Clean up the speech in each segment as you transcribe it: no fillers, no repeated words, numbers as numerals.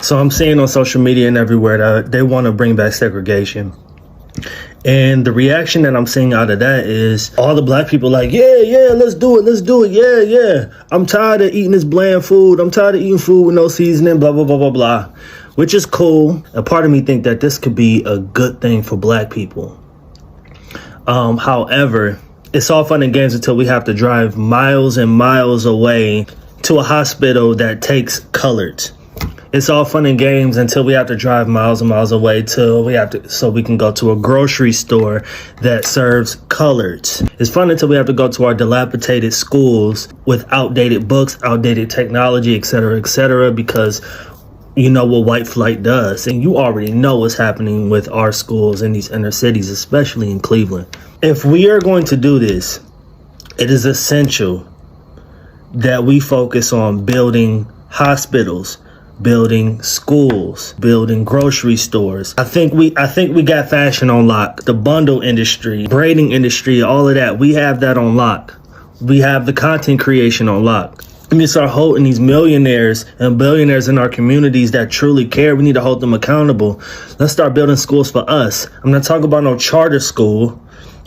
So I'm seeing on social media and everywhere that they want to bring back segregation. And the reaction that I'm seeing out of that is all the black people like, yeah, let's do it. Yeah. I'm tired of eating this bland food. I'm tired of eating food with no seasoning, blah, blah, blah, blah, blah. Which is cool. A part of me think that this could be a good thing for black people. However, it's all fun and games until we have to drive miles and miles away to a hospital that takes coloreds. It's all fun and games until we have to drive miles and miles away so we can go to a grocery store that serves coloreds. It's fun until we have to go to our dilapidated schools with outdated books, outdated technology, etc., because you know what white flight does. And you already know what's happening with our schools in these inner cities, especially in Cleveland. If we are going to do this, it is essential that we focus on building hospitals, building schools, building grocery stores. I think we got fashion on lock. The bundle industry, braiding industry, all of that. We have that on lock. We have the content creation on lock. We need to start holding these millionaires and billionaires in our communities that truly care. We need to hold them accountable. Let's start building schools for us. I'm not talking about no charter school.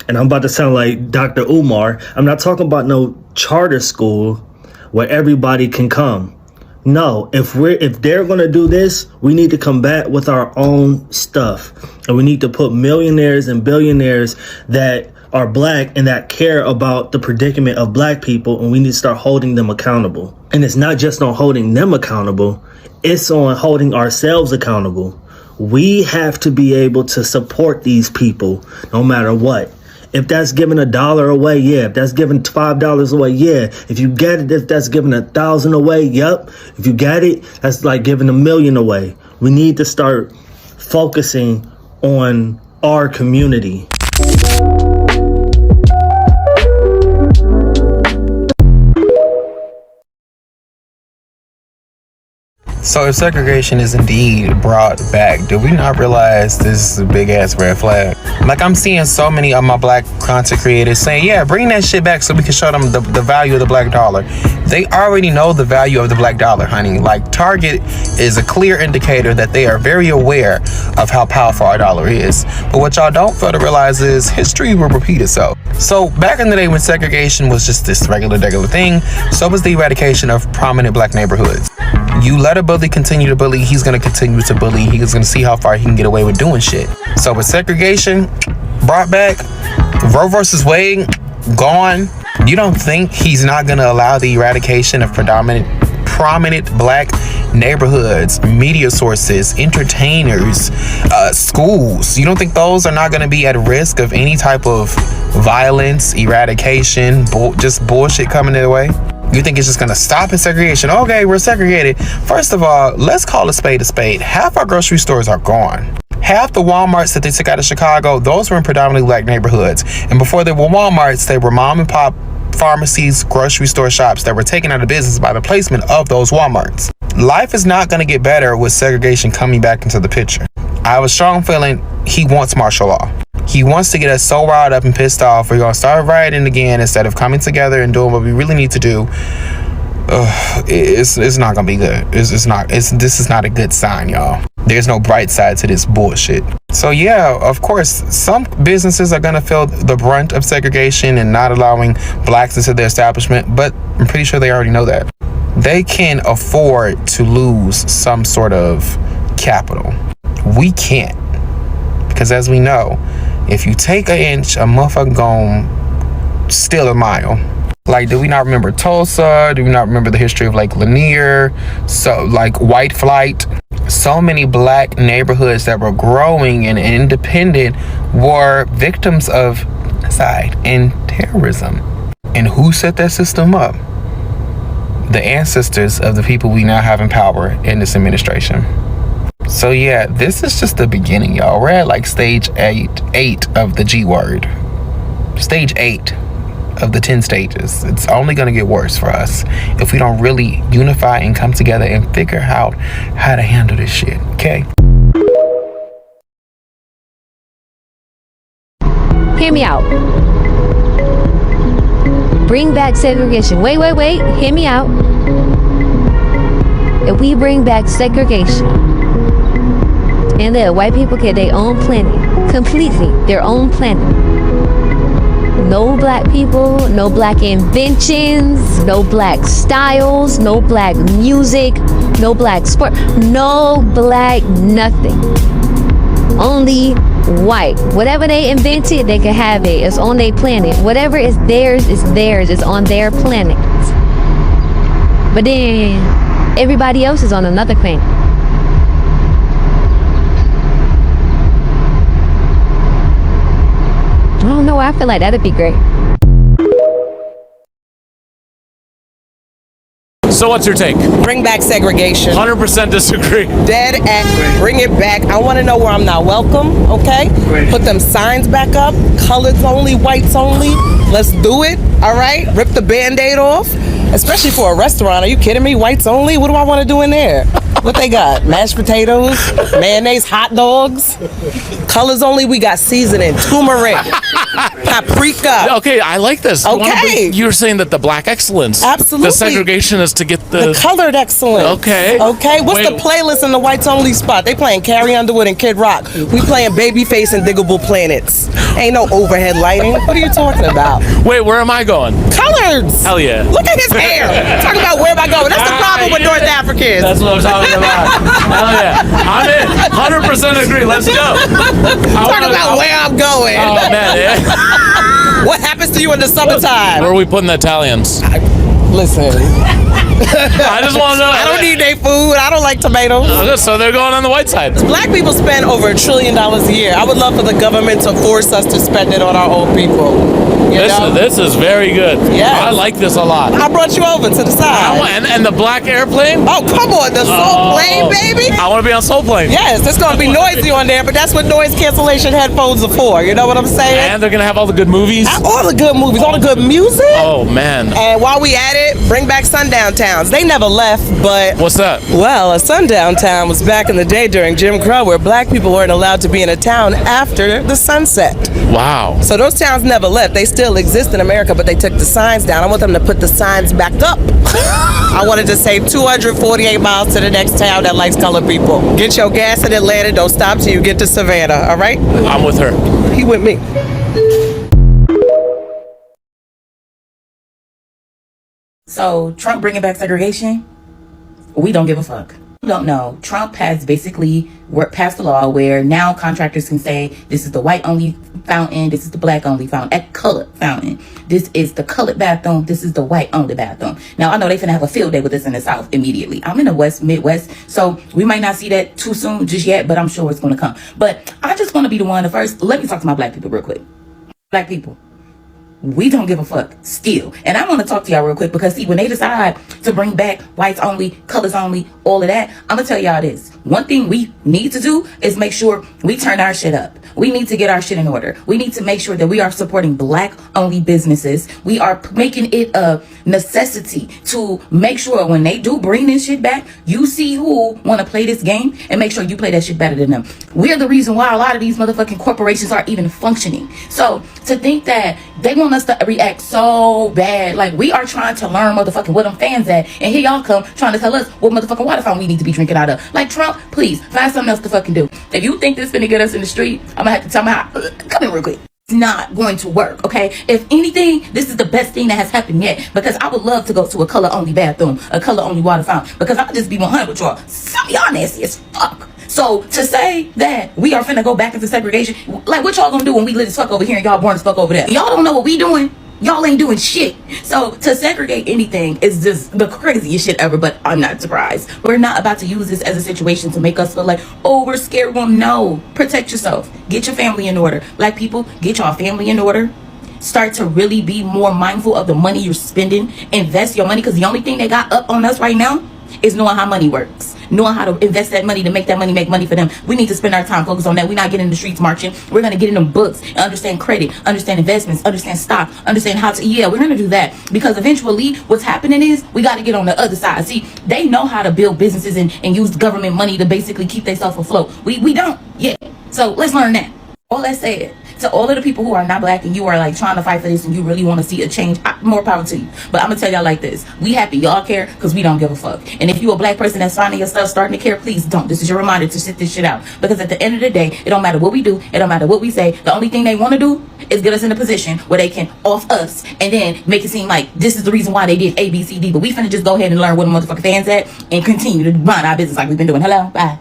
And I'm about to sound like Dr. Umar. I'm not talking about no charter school where everybody can come. No, if they're going to do this, we need to combat with our own stuff. And we need to put millionaires and billionaires that are black and that care about the predicament of black people, and we need to start holding them accountable. And it's not just on holding them accountable, it's on holding ourselves accountable. We have to be able to support these people no matter what. If that's giving $1 away, yeah. If that's giving $5 away, yeah. If you get it, if that's giving 1,000 away, yep. If you get it, that's like giving 1,000,000 away. We need to start focusing on our community. So if segregation is indeed brought back, do we not realize this is a big ass red flag? Like, I'm seeing so many of my black content creators saying, yeah, bring that shit back so we can show them the value of the black dollar. They already know the value of the black dollar, honey. Like, Target is a clear indicator that they are very aware of how powerful our dollar is. But what y'all don't fail to realize is history will repeat itself. So back in the day when segregation was just this regular thing, so was the eradication of prominent black neighborhoods. You let a bully continue to bully, he's going to continue to bully. He's going to see how far he can get away with doing shit. So with segregation brought back, Roe versus Wade gone, you don't think he's not going to allow the eradication of prominent black neighborhoods, media sources, entertainers, schools? You don't think those are not going to be at risk of any type of violence, eradication, just bullshit coming their way? You think it's just going to stop at segregation? Okay, we're segregated. First of all, let's call a spade a spade. Half our grocery stores are gone. Half the Walmarts that they took out of Chicago, those were in predominantly black neighborhoods. And before they were Walmarts, they were mom and pop pharmacies, grocery store shops that were taken out of business by the placement of those Walmarts. Life is not going to get better with segregation coming back into the picture. I have a strong feeling he wants martial law. He wants to get us so riled up and pissed off, we're going to start rioting again instead of coming together and doing what we really need to do. It's not going to be good. This is not a good sign, y'all. There's no bright side to this bullshit. So yeah, of course, some businesses are going to feel the brunt of segregation and not allowing blacks into their establishment, but I'm pretty sure they already know that. They can afford to lose some sort of capital. We can't. Because as we know, if you take an inch, a motherfucker gon' steal a mile. Like, do we not remember Tulsa? Do we not remember the history of like Lanier? So like white flight. So many black neighborhoods that were growing and independent were victims of genocide and terrorism. And who set that system up? The ancestors of the people we now have in power in this administration. So yeah, this is just the beginning, y'all. We're at like stage 8 of the G word. Stage 8 of the 10 stages. It's only going to get worse for us if we don't really unify and come together and figure out how to handle this shit, okay? Hear me out. Bring back segregation. Wait. Hear me out. if we bring back segregation and let white people get their own planet, completely their own planet, no black people, no black inventions, no black styles, no black music, no black sport, no black nothing. Only white. Whatever they invented, they can have it. It's on their planet. Whatever is theirs is theirs. It's on their planet. But then everybody else is on another planet. I don't know. I feel like that'd be great. So what's your take? Bring back segregation. 100% disagree. Dead ass. Bring it back. I want to know where I'm not welcome, okay? Put them signs back up. Colors only, whites only. Let's do it, all right? Rip the Band-Aid off. Especially for a restaurant. Are you kidding me? Whites only? What do I want to do in there? What they got? Mashed potatoes, mayonnaise, hot dogs. Colors only. We got seasoning, turmeric, paprika. Okay, I like this. Okay. You're saying that the black excellence. Absolutely. The segregation is to get The colored excellence. Okay. Okay. What's the playlist in the whites only spot? They playing Carrie Underwood and Kid Rock. We playing Babyface and Diggable Planets. Ain't no overhead lighting. What are you talking about? Wait, where am I going? Colors. Hell yeah. Look at his hair. Talking about where am I going? That's the problem with North Africans. That's what I'm talking about. Hell yeah. I'm in. 100% agree. Let's go. Talking about where I'm going. Oh, man. Yeah. What happens to you in the summertime? Where are we putting the Italians? Listen. I just want to know. I don't need their food. I don't like tomatoes. So they're going on the white side. Black people spend over $1 trillion a year. I would love for the government to force us to spend it on our own people. This is very good. Yes. I like this a lot. I brought you over to the side. And the black airplane? Oh, come on. The Soul Plane, baby. I want to be on Soul Plane. Yes, it's going to be noisy on there, but that's what noise cancellation headphones are for. You know what I'm saying? And they're going to have all the good movies? All the good movies, all the good music. Oh, man. And while we at it, bring back sundown towns. They never left, but... What's that? Well, a sundown town was back in the day during Jim Crow where black people weren't allowed to be in a town after the sunset. Wow. So those towns never left. They still exist in America, but they took the signs down. I want them to put the signs back up. I wanted to save 248 miles to the next town that likes colored people. Get your gas in Atlanta. Don't stop till you get to Savannah, all right? I'm with her. He with me. So Trump bringing back segregation, we don't give a fuck. We don't know. Trump has basically passed a law where now contractors can say this is the white only fountain, this is the black only fountain, colored fountain. This is the colored bathroom, this is the white only bathroom. Now I know they finna have a field day with this in the South immediately. I'm in the Midwest, so we might not see that too soon just yet, but I'm sure it's gonna come. But I just wanna be the one to first, let me talk to my black people real quick. Black people, we don't give a fuck still. And I want to talk to y'all real quick because see, when they decide to bring back whites only, colors only, all of that, I'm gonna tell y'all this. One thing we need to do is make sure we turn our shit up. We need to get our shit in order. We need to make sure that we are supporting black only businesses. We are making it a necessity to make sure when they do bring this shit back, you see who want to play this game and make sure you play that shit better than them. We're the reason why a lot of these motherfucking corporations are even functioning. So to think that they want us to react so bad, like we are trying to learn motherfucking where them fans at, and here y'all come trying to tell us what motherfucking water fountain we need to be drinking out of. Like, Trump, please find something else to fucking do. If you think this finna get us in the street, I'm gonna have to tell me how. Come in real quick. It's not going to work, okay? If anything, this is the best thing that has happened yet, because I would love to go to a color only bathroom, a color only water fountain, because I'll just be 100 with y'all. Some of y'all nasty as fuck. So to say that we are finna go back into segregation, like what y'all gonna do when we lit as fuck over here and y'all born as fuck over there? Y'all don't know what we doing. Y'all ain't doing shit. So to segregate anything is just the craziest shit ever, but I'm not surprised. We're not about to use this as a situation to make us feel like, oh, we're scared. Well, no. Protect yourself. Get your family in order. Black people, get your family in order. Start to really be more mindful of the money you're spending. Invest your money, because the only thing they got up on us right now is knowing how money works, knowing how to invest that money to make that money make money for them. We need to spend our time focused on that. We're not getting in the streets marching. We're going to get in them books and understand credit, understand investments, understand stock, understand how to, we're going to do that, because eventually what's happening is we got to get on the other side. See, they know how to build businesses and use government money to basically keep themselves afloat. We don't yet. So let's learn that. All that said, To all of the people who are not black and you are like trying to fight for this and you really want to see a change, more power to you. But I'm gonna tell y'all like this: we happy y'all care because we don't give a fuck. And if you a black person that's finding yourself starting to care, please don't. This is your reminder to sit this shit out. Because at the end of the day, it don't matter what we do, it don't matter what we say. The only thing they want to do is get us in a position where they can off us and then make it seem like this is the reason why they did A, B, C, D. But we finna just go ahead and learn what the motherfucking fans at and continue to mind our business like we've been doing. Hello, bye.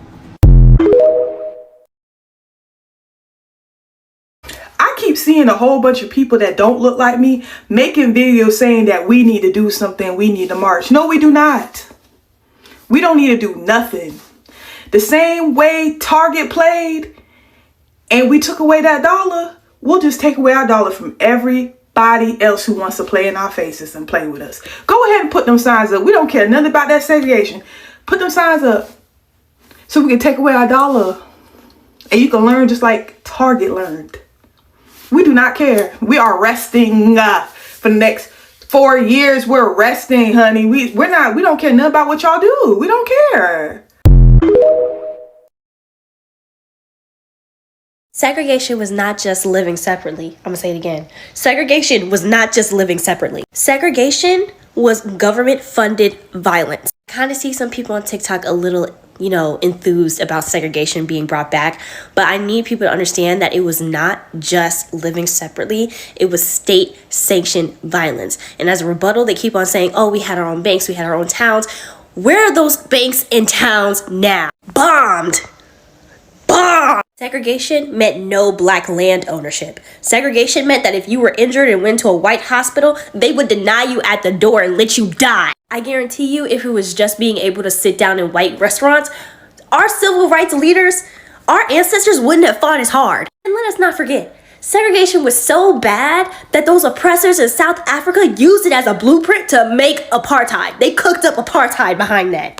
I keep seeing a whole bunch of people that don't look like me making videos saying that we need to do something, we need to march. No, we do not. We don't need to do nothing. The same way Target played and we took away that dollar, we'll just take away our dollar from everybody else who wants to play in our faces and play with us. Go ahead and put them signs up. We don't care nothing about that segregation. Put them signs up so we can take away our dollar and you can learn just like Target learned. We do not care. We are resting for the next 4 years. We're resting, honey. We don't care nothing about what y'all do. We don't care. Segregation was not just living separately. I'm gonna say it again. Segregation was not just living separately. Segregation was government-funded violence. I kind of see some people on TikTok a little, enthused about segregation being brought back, but I need people to understand that it was not just living separately. It was state-sanctioned violence. And as a rebuttal, they keep on saying, oh, we had our own banks, we had our own towns. Where are those banks and towns now? Bombed. Segregation meant no black land ownership. Segregation meant that if you were injured and went to a white hospital, they would deny you at the door and let you die. I guarantee you, if it was just being able to sit down in white restaurants, our civil rights leaders, our ancestors wouldn't have fought as hard. And let us not forget, segregation was so bad that those oppressors in South Africa used it as a blueprint to make apartheid. They cooked up apartheid behind that.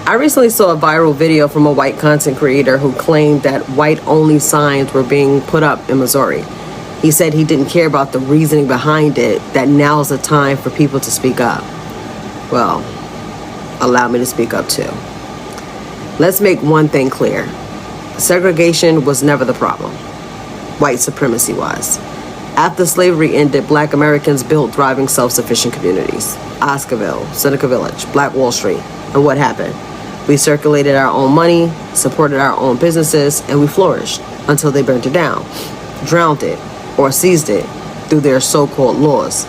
I recently saw a viral video from a white content creator who claimed that white-only signs were being put up in Missouri. He said he didn't care about the reasoning behind it, that now's the time for people to speak up. Well, allow me to speak up too. Let's make one thing clear. Segregation was never the problem. White supremacy was. After slavery ended, black Americans built thriving self-sufficient communities. Oscarville, Seneca Village, Black Wall Street. And what happened? We circulated our own money, supported our own businesses, and we flourished until they burnt it down, drowned it, or seized it through their so-called laws.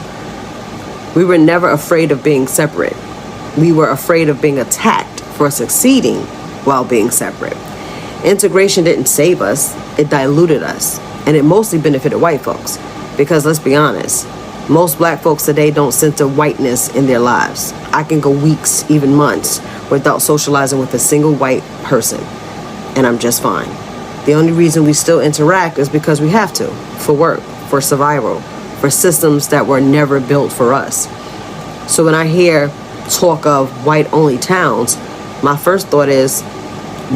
We were never afraid of being separate. We were afraid of being attacked for succeeding while being separate. Integration didn't save us, it diluted us, and it mostly benefited white folks. Because let's be honest, most black folks today don't center whiteness in their lives. I can go weeks, even months, without socializing with a single white person, and I'm just fine. The only reason we still interact is because we have to, for work, for survival, for systems that were never built for us. So when I hear talk of white-only towns, my first thought is,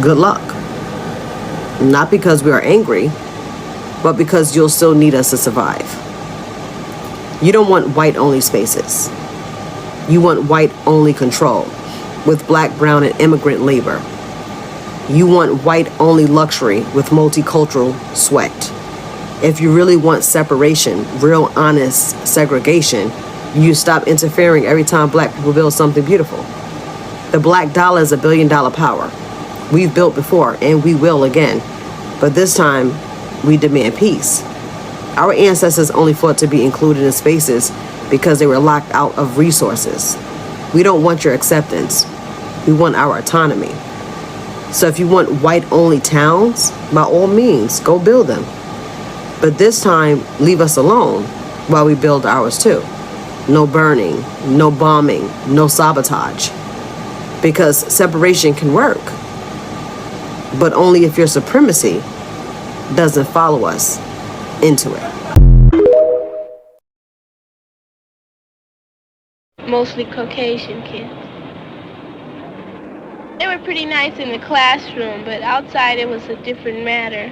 good luck. Not because we are angry, but because you'll still need us to survive. You don't want white-only spaces. You want white-only control with black, brown, and immigrant labor. You want white-only luxury with multicultural sweat. If you really want separation, real honest segregation, you stop interfering every time black people build something beautiful. The black dollar is $1 billion power. We've built before, and we will again. But this time, we demand peace. Our ancestors only fought to be included in spaces because they were locked out of resources. We don't want your acceptance. We want our autonomy. So if you want white-only towns, by all means, go build them. But this time, leave us alone while we build ours too. No burning, no bombing, no sabotage. Because separation can work, but only if your supremacy doesn't follow us into it. Mostly Caucasian kids. They were pretty nice in the classroom, but outside it was a different matter.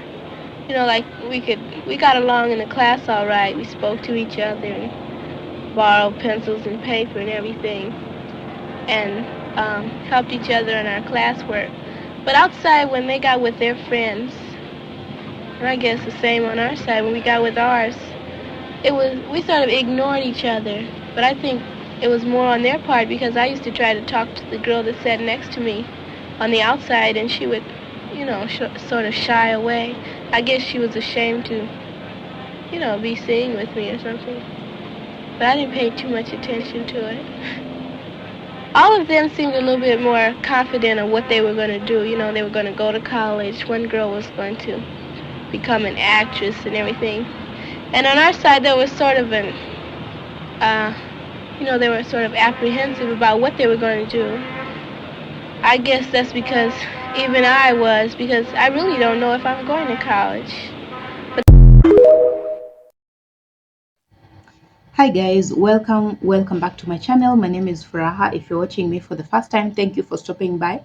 Like we got along in the class all right. We spoke to each other and borrowed pencils and paper and everything, and helped each other in our classwork. But outside, when they got with their friends, and I guess the same on our side, when we got with ours, we sort of ignored each other. But I think it was more on their part because I used to try to talk to the girl that sat next to me on the outside, and she would, sort of shy away. I guess she was ashamed to, be seen with me or something. But I didn't pay too much attention to it. All of them seemed a little bit more confident of what they were going to do. They were going to go to college. One girl was going to become an actress and everything. And on our side, there was sort of they were sort of apprehensive about what they were going to do. I guess that's because even I was, because I really don't know if I'm going to college. Hi guys, welcome back to my channel. My name is Furaha. If you're watching me for the first time, thank you for stopping by.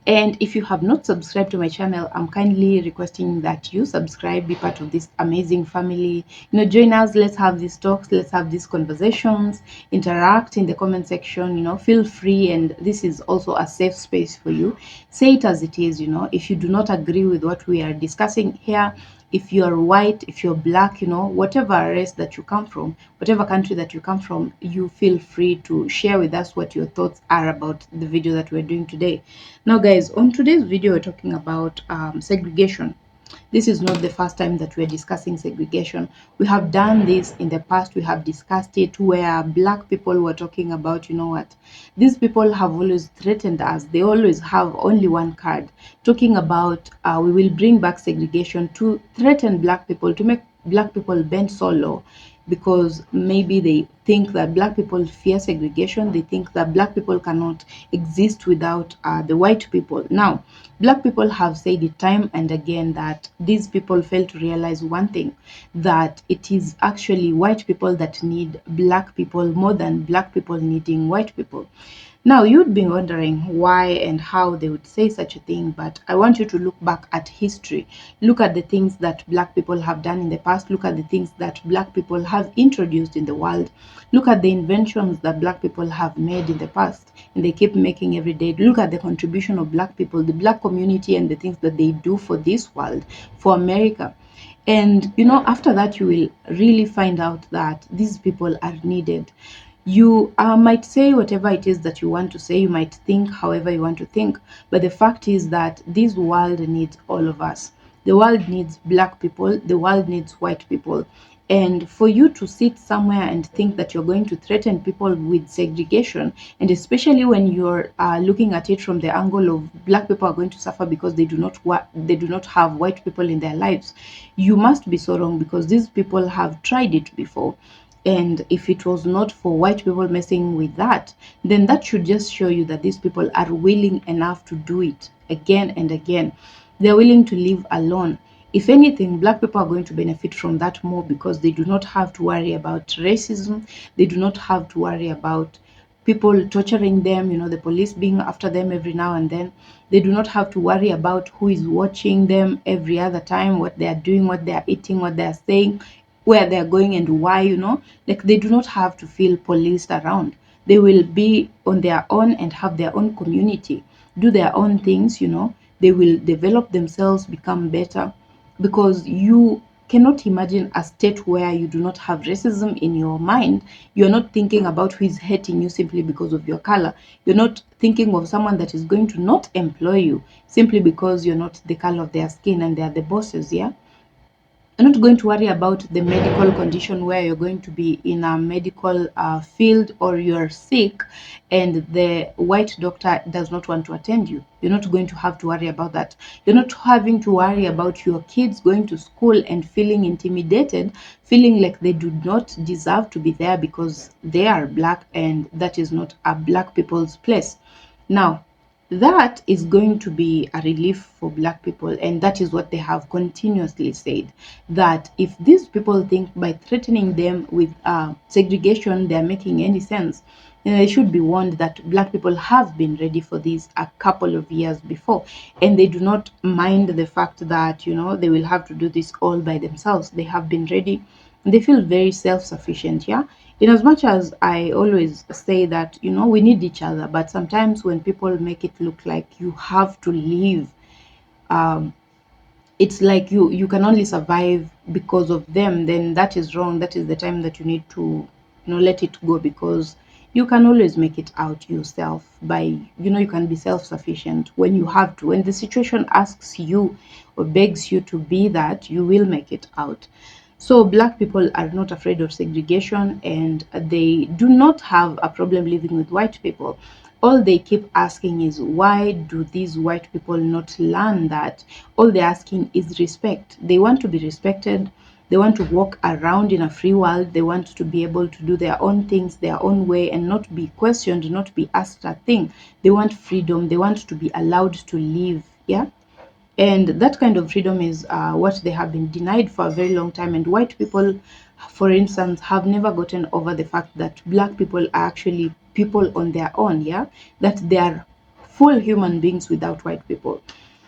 And if you have not subscribed to my channel, I'm kindly requesting that you subscribe, be part of this amazing family. Join us. Let's have these talks, let's have these conversations, interact in the comment section. Feel free, and this is also a safe space for you. Say it as it is. If you do not agree with what we are discussing here, if you're white, if you're black, whatever race that you come from, whatever country that you come from, you feel free to share with us what your thoughts are about the video that we're doing today. Now guys, on today's video we're talking about segregation. This is not the first time that we're discussing segregation. We have done this in the past. We have discussed it where black people were talking about, these people have always threatened us. They always have only one card, talking about we will bring back segregation to threaten black people, to make black people bend so low, because maybe they think that black people fear segregation. They think that black people cannot exist without the white people. Now, black people have said it time and again that these people fail to realize one thing, that it is actually white people that need black people more than black people needing white people. Now, you'd be wondering why and how they would say such a thing, but I want you to look back at history. Look at the things that black people have done in the past. Look at the things that black people have introduced in the world. Look at the inventions that black people have made in the past, and they keep making every day. Look at the contribution of black people, the black community, and the things that they do for this world, for America. And after that, you will really find out that these people are needed. You might say whatever it is that you want to say, you might think however you want to think, but the fact is that this world needs all of us. The world needs black people, the world needs white people. And for you to sit somewhere and think that you're going to threaten people with segregation, and especially when you're looking at it from the angle of black people are going to suffer because they do not have white people in their lives, you must be so wrong, because these people have tried it before. And if it was not for white people messing with that, then that should just show you that these people are willing enough to do it again and again. They're willing to live alone. If anything, black people are going to benefit from that more, because they do not have to worry about racism. They do not have to worry about people torturing them, the police being after them every now and then. They do not have to worry about who is watching them every other time, what they are doing, what they are eating, what they are saying, where they're going and why. Like, they do not have to feel policed around. They will be on their own and have their own community, do their own things. They will develop themselves, become better, because you cannot imagine a state where you do not have racism in your mind. You're not thinking about who is hating you simply because of your color. You're not thinking of someone that is going to not employ you simply because you're not the color of their skin and they're the bosses. Yeah, you're not going to worry about the medical condition where you're going to be in a medical field, or you're sick and the white doctor does not want to attend you. You're not going to have to worry about that. You're not having to worry about your kids going to school and feeling intimidated, feeling like they do not deserve to be there because they are black and that is not a black people's place. Now, that is going to be a relief for black people, and that is what they have continuously said, that if these people think by threatening them with segregation they're making any sense, then they should be warned that black people have been ready for this a couple of years before, and they do not mind the fact that they will have to do this all by themselves. They have been ready. They feel very self-sufficient. Yeah, in as much as I always say that we need each other, but sometimes when people make it look like you have to live it's like you can only survive because of them, then that is wrong. That is the time that you need to, let it go, because you can always make it out yourself. By, you can be self-sufficient when you have to. When the situation asks you or begs you to be that, you will make it out. So black people are not afraid of segregation, and they do not have a problem living with white people. All they keep asking is, why do these white people not learn that? All they're asking is respect. They want to be respected. They want to walk around in a free world. They want to be able to do their own things their own way and not be questioned, not be asked a thing. They want freedom. They want to be allowed to live. Yeah. And that kind of freedom is what they have been denied for a very long time. And white people, for instance, have never gotten over the fact that black people are actually people on their own. Yeah, that they are full human beings without white people.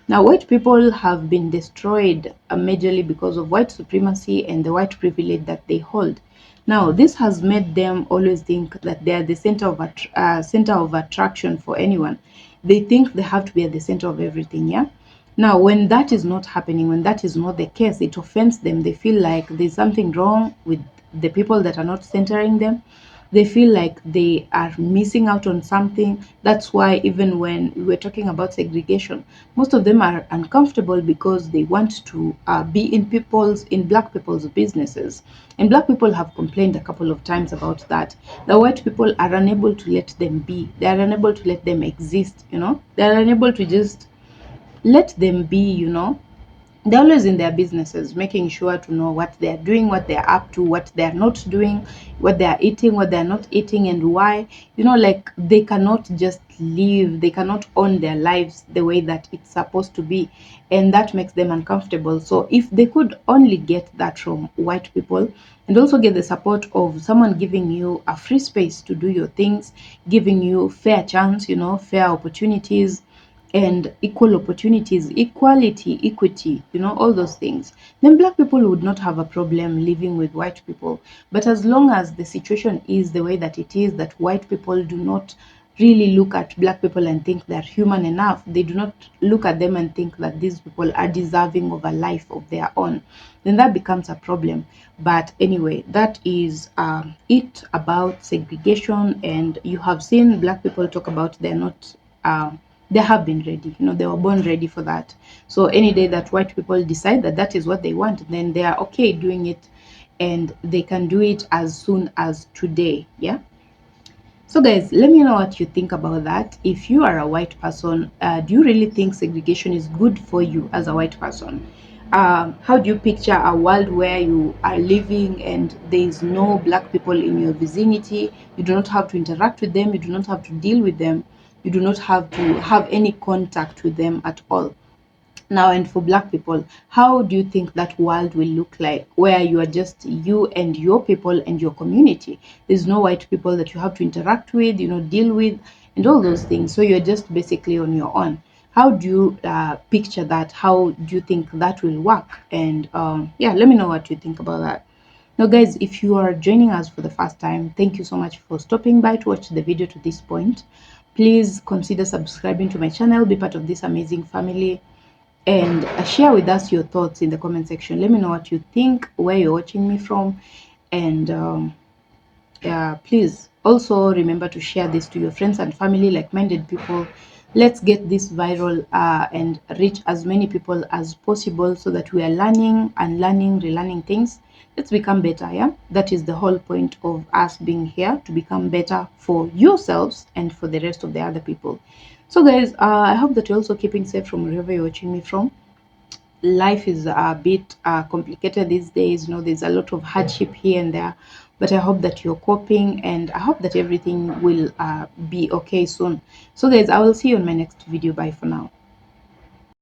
Now, white people have been destroyed majorly because of white supremacy and the white privilege that they hold. Now, this has made them always think that they are the center of attraction for anyone. They think they have to be at the center of everything. Yeah. Now, when that is not happening, when that is not the case, it offends them. They feel like there's something wrong with the people that are not centering them. They feel like they are missing out on something. That's why even when we were talking about segregation, most of them are uncomfortable because they want to be in black people's businesses. And black people have complained a couple of times about that. The white people are unable to let them be. They are unable to let them exist. They are unable to just let them be. They're always in their businesses, making sure to know what they're doing, what they're up to, what they're not doing, what they're eating, what they're not eating, and why. Like they cannot just live, they cannot own their lives the way that it's supposed to be. And that makes them uncomfortable. So if they could only get that from white people, and also get the support of someone giving you a free space to do your things, giving you fair chance, fair opportunities, and equal opportunities, equality, equity, all those things, then black people would not have a problem living with white people. But as long as the situation is the way that it is, that white people do not really look at black people and think they're human enough, they do not look at them and think that these people are deserving of a life of their own, then that becomes a problem. But anyway, that is it about segregation. And you have seen black people talk about they're not they have been ready. They were born ready for that. So any day that white people decide that that is what they want, then they are okay doing it, and they can do it as soon as today. Yeah. So guys, let me know what you think about that. If you are a white person, do you really think segregation is good for you as a white person? How do you picture a world where you are living and there is no black people in your vicinity? You do not have to interact with them. You do not have to deal with them. You do not have to have any contact with them at all. Now, and for black people, how do you think that world will look like, where you are just you and your people and your community? There's no white people that you have to interact with, deal with, and all those things. So you're just basically on your own. How do you picture that? How do you think that will work? And yeah, let me know what you think about that. Now guys, if you are joining us for the first time, thank you so much for stopping by to watch the video to this point. Please consider subscribing to my channel, be part of this amazing family, and share with us your thoughts in the comment section. Let me know what you think, where you're watching me from, and please also remember to share this to your friends and family, like-minded people. Let's get this viral and reach as many people as possible, so that we are learning, unlearning, relearning things. Let's become better. Yeah, that is the whole point of us being here, to become better for yourselves and for the rest of the other people. So guys, I hope that you're also keeping safe from wherever you're watching me from. Life is a bit complicated these days. There's a lot of hardship here and there, but I hope that you're coping, and I hope that everything will be okay soon. So guys, I will see you in my next video. Bye for now.